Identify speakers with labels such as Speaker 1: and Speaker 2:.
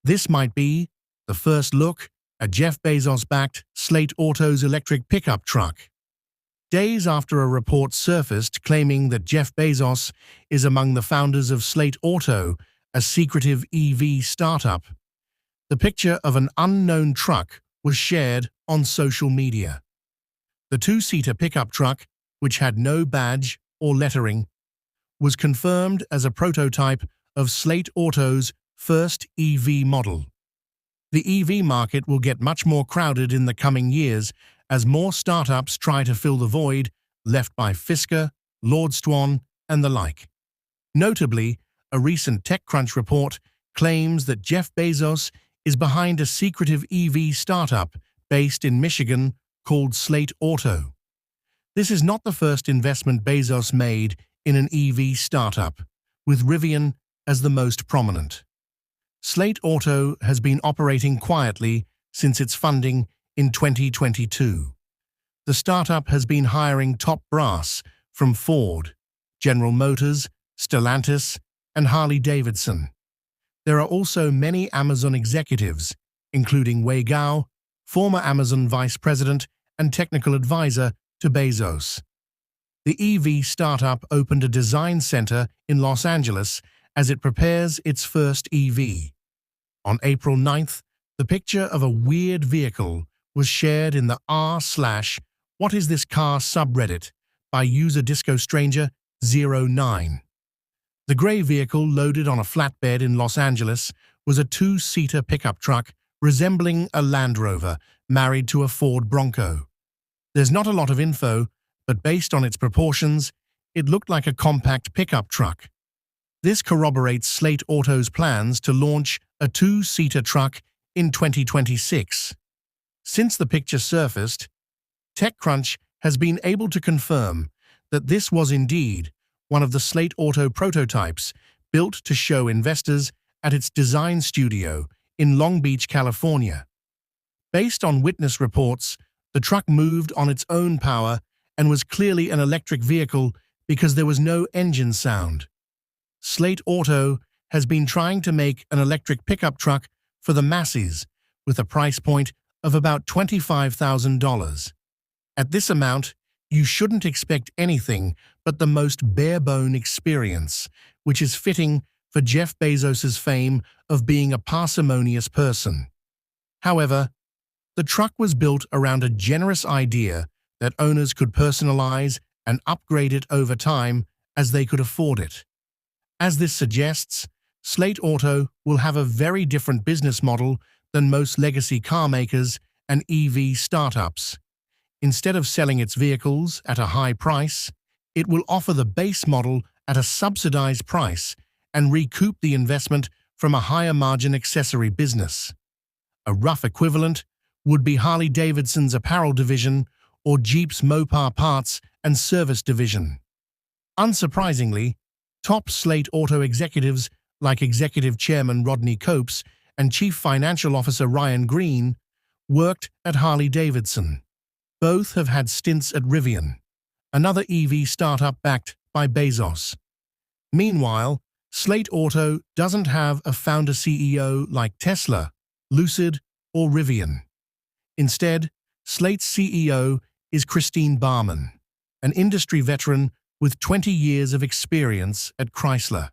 Speaker 1: This might be the first look at Jeff Bezos-backed Slate Auto's electric pickup truck. Days after a report surfaced claiming that Jeff Bezos is among the founders of Slate Auto, a secretive EV startup, the picture of an unknown truck was shared on social media. The two-seater pickup truck, which had no badge or lettering, was confirmed as a prototype of Slate Auto's first EV model. The EV market will get much more crowded in the coming years as more startups try to fill the void left by Fisker, Lordstone, and the like. Notably, a recent TechCrunch report claims that Jeff Bezos is behind a secretive EV startup based in Michigan called Slate Auto. This is not the first investment Bezos made in an EV startup, with Rivian as the most prominent. Slate Auto has been operating quietly since its funding in 2022. The startup has been hiring top brass from Ford, General Motors, Stellantis, and Harley-Davidson. There are also many Amazon executives, including Wei Gao, former Amazon vice president and technical advisor to Bezos. The EV startup opened a design center in Los Angeles as it prepares its first EV. On April 9th, the picture of a weird vehicle was shared in the r/What is this car subreddit by user DiscoStranger09. The gray vehicle loaded on a flatbed in Los Angeles was a two-seater pickup truck resembling a Land Rover married to a Ford Bronco. There's not a lot of info, but based on its proportions, it looked like a compact pickup truck. This corroborates Slate Auto's plans to launch a two-seater truck in 2026. Since the picture surfaced, TechCrunch has been able to confirm that this was indeed one of the Slate Auto prototypes built to show investors at its design studio in Long Beach, California. Based on witness reports, the truck moved on its own power and was clearly an electric vehicle because there was no engine sound. Slate Auto has been trying to make an electric pickup truck for the masses with a price point of about $25,000. At this amount, you shouldn't expect anything but the most bare-bone experience, which is fitting for Jeff Bezos's fame of being a parsimonious person. However, the truck was built around a generous idea that owners could personalize and upgrade it over time as they could afford it. As this suggests, Slate Auto will have a very different business model than most legacy car makers and EV startups. Instead of selling its vehicles at a high price, it will offer the base model at a subsidized price and recoup the investment from a higher-margin accessory business. A rough equivalent would be Harley-Davidson's apparel division or Jeep's Mopar parts and service division. Unsurprisingly, top Slate Auto executives like Executive Chairman Rodney Copes and Chief Financial Officer Ryan Green worked at Harley-Davidson. Both have had stints at Rivian, another EV startup backed by Bezos. Meanwhile, Slate Auto doesn't have a founder CEO like Tesla, Lucid, or Rivian. Instead, Slate's CEO is Christine Barman, an industry veteran with 20 years of experience at Chrysler.